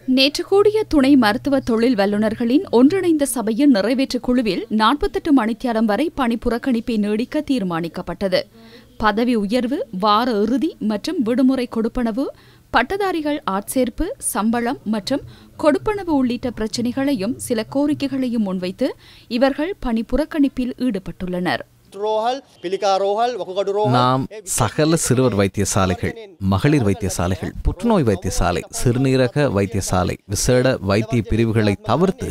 நேற்று கூடிய துணை மருத்துவ தொழில் வல்லுநர்களின் ஒன்றிணைந்த சபையின் நிறைவேற்றுக் குழுவில் 48 மணித்தியாலம் வரை பணி புறக்கணிப்பை நீடிக்க தீர்மானிக்கப்பட்டது. பதவி உயர்வு, வார இறுதி மற்றும் விடுமுறை கொடுப்பனவு, பட்டதாரிகள் ஆட்சேர்ப்பு, சம்பளம் மற்றும் கொடுப்பனவு உள்ளிட்ட பிரச்சினைகளையும் சில கோரிக்கைகளையும் முன்வைத்து இவர்கள் பணி புறக்கணிப்பில் ஈடுபட்டுள்ளனர். நாம் சகல சிறுவர் வைத்தியசாலைகள், மகளிர் வைத்தியசாலைகள், புற்றுநோய் வைத்தியசாலை, சிறுநீரக வைத்தியசாலை, விசேட வைத்திய பிரிவுகளை தவிர்த்து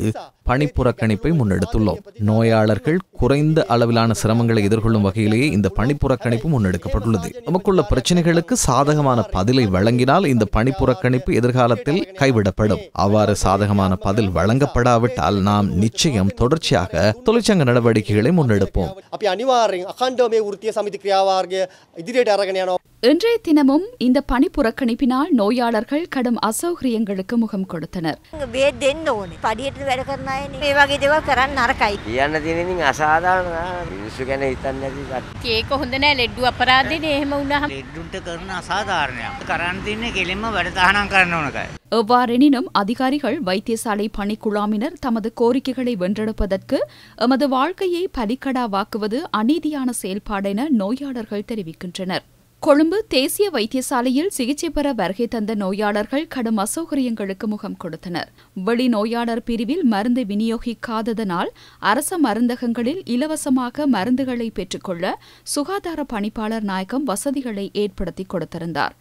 பணிப்புறக்கணிப்பை முன்னெடுத்துள்ளோம். நோயாளர்கள் குறைந்த அளவிலான சிரமங்களை எதிர்கொள்ளும் வகையிலேயே இந்த பணிப்புறக்கணிப்பு முன்னெடுக்கப்பட்டுள்ளது. நமக்குள்ள பிரச்சனைகளுக்கு சாதகமான பதிலை வழங்கினால் இந்த பணிப்புறக்கணிப்பு எதிர்காலத்தில் கைவிடப்படும். அவ்வாறு சாதகமான பதில் வழங்கப்படாவிட்டால் நாம் நிச்சயம் தொடர்ச்சியாக தொழிற்சங்க நடவடிக்கைகளை முன்னெடுப்போம். இன்றைய தினமும் இந்த பணி புறக்கணிப்பினால் நோயாளர்கள் கடும் அசௌகரியங்களுக்கு முகம் கொடுத்தனர். எவ்வாறெனினும் அதிகாரிகள், வைத்தியசாலை பணிக்குழாமினர் தமது கோரிக்கைகளை வென்றெடுப்பதற்கு எமது வாழ்க்கையை பலிக்கடாவாக்குவது அநீதியான செயல்பாடு என நோயாளர்கள் தெரிவிக்கின்றனர். கொழும்பு தேசிய வைத்தியசாலையில் சிகிச்சை பெற வருகை தந்த நோயாளர்கள் கடும் அசௌகரியங்களுக்கு முகம் கொடுத்தனர். வெளி நோயாளர் பிரிவில் மருந்து விநியோகிக்காததனால் அரச மருந்தகங்களில் இலவசமாக மருந்துகளை பெற்றுக்கொள்ள சுகாதார பணிப்பாளர் நாயகம் வசதிகளை ஏற்படுத்தி கொடுத்திருந்தார்.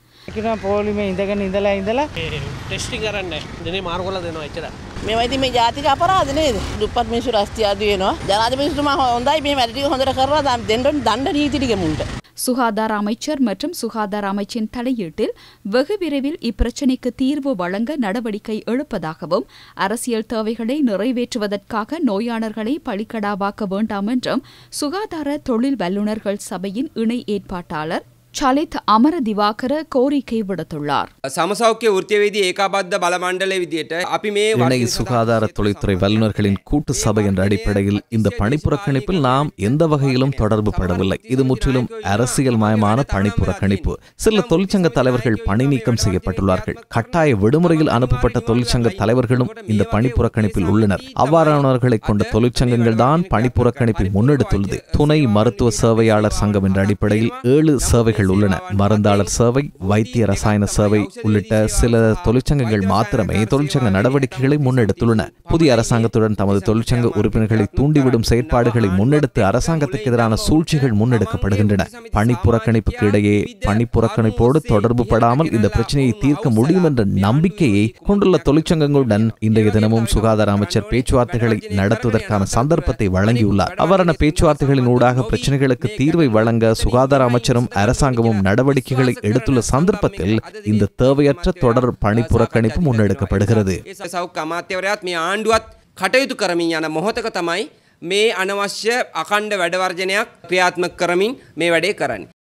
சுகாதார அமைச்சர் மற்றும் சுகாதார அமைச்சின் தலையீட்டில் வெகு விரைவில் இப்பிரச்சினைக்கு தீர்வு வழங்க நடவடிக்கை எடுப்பதாகவும், அரசியல் தேவைகளை நிறைவேற்றுவதற்காக நோயாளர்களை பலிக்கடாவாக்க வேண்டாம் என்றும் சுகாதார தொழில் வல்லுநர்கள் சபையின் இணை ஏற்பாட்டாளர் චලිත් අමර දිවාකර கோரிக்கை விடுத்துள்ளார். සමසෞඛ්‍ය වෘත්තීයවේදී ඒකාබද්ධ බල මණ්ඩලයේ විදියට අපි මේ இணை சுகாதார தொழில்துறை வல்லுநர்களின் கூட்டு சபை என்ற அடிப்படையில் இந்த பணிப்புறக்கணிப்பில் நாம் எந்த வகையிலும் தொடர்பு படவில்லை. இது முற்றிலும் அரசியல் மயமான பணிப்புறக்கணிப்பு. சில தொழிற்சங்க தலைவர்கள் பணி நீக்கம் செய்யப்பட்டுள்ளார்கள். கட்டாய விடுமுறையில் அனுப்பப்பட்ட தொழிற்சங்க தலைவர்களும் இந்த பணிப்புறக்கணிப்பில் உள்ளனர். அவ்வாறானவர்களை கொண்ட தொழிற்சங்கங்கள் தான் பணிப்புறக்கணிப்பை முன்னெடுத்துள்ளது. துணை மருத்துவ சேவையாளர் சங்கம் என்ற அடிப்படையில் 7 சேவைகள் உள்ளன. மருந்தாளர் சேவை, வைத்திய ரசாயன சேவை உள்ளிட்ட சில தொழிற்சங்கங்கள் மாத்திரமே தொழிற்சங்க நடவடிக்கைகளை முன்னெடுத்துள்ளன. புதிய அரசாங்கத்துடன் தமது தொழிற்சங்க உறுப்பினர்களை தூண்டிவிடும் செயற்பாடுகளை முன்னெடுத்து அரசாங்கத்துக்கு எதிரான சூழ்ச்சிகள் முன்னெடுக்கப்படுகின்றன. பணிப்புறக்கணிப்புக்கு இடையே பணிப்புறக்கணிப்போடு தொடர்பு படாமல் இந்த பிரச்சனையை தீர்க்க முடியும் என்ற நம்பிக்கையை கொண்டுள்ள தொழிற்சங்கங்களுடன் இன்றைய தினமும் சுகாதார அமைச்சர் பேச்சுவார்த்தைகளை நடத்துவதற்கான சந்தர்ப்பத்தை வழங்கியுள்ளார். அவ்வாறான பேச்சுவார்த்தைகளின் ஊடாக பிரச்சனைகளுக்கு தீர்வை வழங்க சுகாதார அமைச்சரும் அரசாங்கமும் நடவடிக்கைகளை எடுத்துள்ள சந்தர்ப்பத்தில் இந்த தேவையற்ற தொடர் பணிப்புறக்கணிப்பு முன்னெடுக்கப்படுகிறது. සෞඛ්‍ය අමාත්‍යවරයාත් මේ ආණ්ඩුවත් කටයුතු කරමින් යන මොහොතක තමයි මේ අනවශ්‍ය අඛණ්ඩ වැඩ වර්ජනයක් ක්‍රියාත්මක කරමින් මේ වැඩේ කරන්නේ.